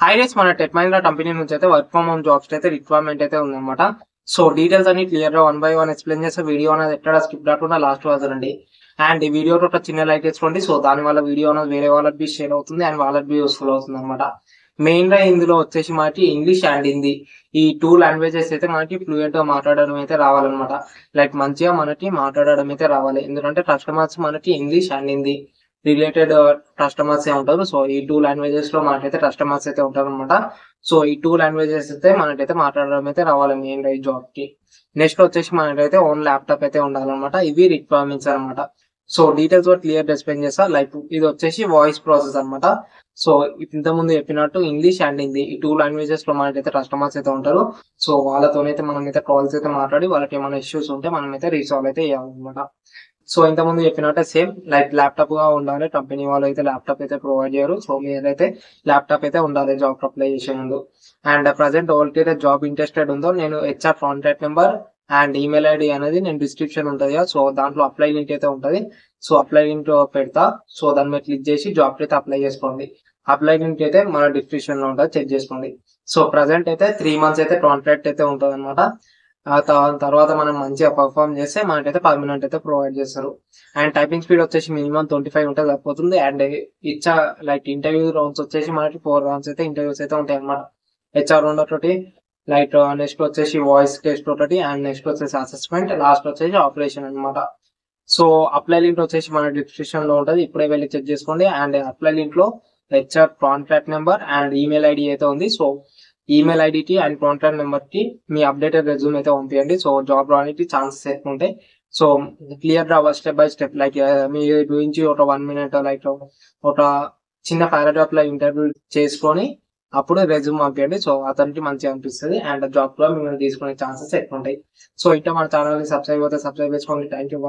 Hi guys, మన tech Mahindra company నుంచి అయితే వర్క్ ఫ్రమ్ హోమ్ జాబ్స్ అయితే రిక్వైర్మెంట్ అయితే ఉందన్నమాట. సో డీటెయిల్స్ అన్ని క్లియర్ గా 1 by 1 ఎక్స్ప్లెయిన్ చేస్తే వీడియో అనేది ఎక్కడ స్కిప్ కాకుండా లాస్ట్ వదలండి. అండ్ ఈ వీడియోలో ఒక చిన్న లైక్ వేసుకోండి. సో దాని వల్ల వీడియో అనేది వేరే వాళ్ళకి బి షేర్ అవుతుంది అండ్ వాళ్ళకి బి యూస్ఫుల్ అవుతుంది అనమాట. మెయిన్ గా ఇందులో వచ్చేసి మనకి ఇంగ్లీష్ అండ్ హిందీ ఈ టూ లాంగ్వేజెస్ అయితే మనకి ఫ్లూయెంట్ గా మాట్లాడడం అయితే రావాలన్నమాట. లైక్ మంచిగా మనకి మాట్లాడడం అయితే రావాలి. ఎందుకంటే కస్టమర్స్ మనకి English and Hindi related customers ఏ ఉంటారు. సో ఈ టూ లాంగ్వేజెస్ లో మనకైతే కస్టమర్స్ అయితే ఉంటారు అనమాట. సో ఈ టూ లాంగ్వేజెస్ అయితే మనకైతే మాట్లాడడం అయితే రావాలి మెయిన్ గా ఈ జాబ్ కి. నెక్స్ట్ వచ్చేసి మనకైతే ఓన్ ల్యాప్టాప్ అయితే ఉండాలన్నమాట. ఇవి రిక్వైర్మెంట్స్ అనమాట. సో డీటెయిల్స్ కూడా క్లియర్ ఎక్స్ప్లెయిన్ చేస్తా. లైక్ ఇది వచ్చేసి వాయిస్ ప్రాసెస్ అనమాట. సో ఇంత ముందు చెప్పినట్టు ఇంగ్లీష్ అండ్ హిందీ ఈ టూ లాంగ్వేజెస్ లో మనకైతే కస్టమర్స్ అయితే ఉంటారు. సో వాళ్ళతోనైతే మనం అయితే కాల్స్ అయితే మాట్లాడి వాళ్ళకి ఏమైనా ఇష్యూస్ ఉంటే మనం అయితే రీసాల్వ్ అయితే చేయాలన్నమాట. సో ఇంతకుముందు చెప్పినట్టే సేమ్ లైక్ ల్యాప్టాప్ గా ఉండాలి. కంపెనీ వాళ్ళు అయితే ల్యాప్టాప్ అయితే ప్రొవైడ్ చేయరు. సో మీరైతే ల్యాప్టాప్ అయితే ఉండాలి జాబ్ అప్లై చేసే ముందు. అండ్ ప్రజెంట్ ఎవరికైతే జాబ్ ఇంట్రెస్టెడ్ ఉందో నేను HR contact number and email ID అనేది నేను డిస్క్రిప్షన్ ఉంటుంది కదా, సో దాంట్లో అప్లై లింక్ అయితే ఉంటుంది. సో అప్లై లింక్ పెడతా. సో దాని మీద క్లిక్ చేసి జాబ్ అయితే అప్లై చేసుకోండి. అప్లై లింక్ అయితే మన డిస్క్రిప్షన్ లో ఉంటుంది, చెక్ చేసుకోండి. సో ప్రజెంట్ అయితే 3 months అయితే కాంట్రాక్ట్ అయితే ఉంటుంది అనమాట. ఆ తర్వాత మనం మంచిగా పర్ఫామ్ చేస్తే మనకైతే పర్మనెంట్ అయితే ప్రొవైడ్ చేస్తారు. అండ్ టైపింగ్ స్పీడ్ వచ్చేసి మినిమం 25 ఉంటే సరిపోతుంది. అండ్ ఇచ్చా లైక్ ఇంటర్వ్యూ రౌండ్స్ వచ్చేసి మనకి 4 rounds అయితే ఇంటర్వ్యూస్ అయితే ఉంటాయి అనమాట. హెచ్ఆర్ రౌండ్ ఒకటి, లైక్ నెక్స్ట్ వచ్చేసి వాయిస్ టెస్ట్ ఒకటి, అండ్ నెక్స్ట్ వచ్చేసి అసెస్మెంట్, లాస్ట్ వచ్చేసి ఆపరేషన్ అనమాట. సో అప్లై లింక్ వచ్చేసి మన డిస్క్రిప్షన్ లో ఉంటుంది, ఇప్పుడే వెళ్ళి చెక్ చేసుకోండి. అండ్ అప్లై లింక్ లో HR contact number and email ID అయితే ఉంది. సో ఈమెయిల్ ఐడికి అండ్ కాంటాక్ట్ నెంబర్ కి మీ అప్డేటెడ్ రెజ్యూమ్ అయితే పంపించండి. సో జాబ్ రానికి ఛాన్సెస్ ఎక్కువ ఉంటాయి. సో క్లియర్ గా స్టెప్ బై స్టెప్ లైక్ మీ గురించి ఒక 1 minute లైక్ ఒక చిన్న పారాగ్రాఫ్ లో ఇంటర్వ్యూ చేసుకొని అప్పుడు రెజ్యూమ్ పంపించండి. సో అతనికి మంచిగా అనిపిస్తుంది అండ్ జాబ్ లో మిమ్మల్ని తీసుకునే ఛాన్సెస్ ఎక్కువ ఉంటాయి. సో ఇంకా మన ఛానల్ ని సబ్స్క్రైబ్ అయితే సబ్స్క్రైబ్ చేసుకోండి. Thank you.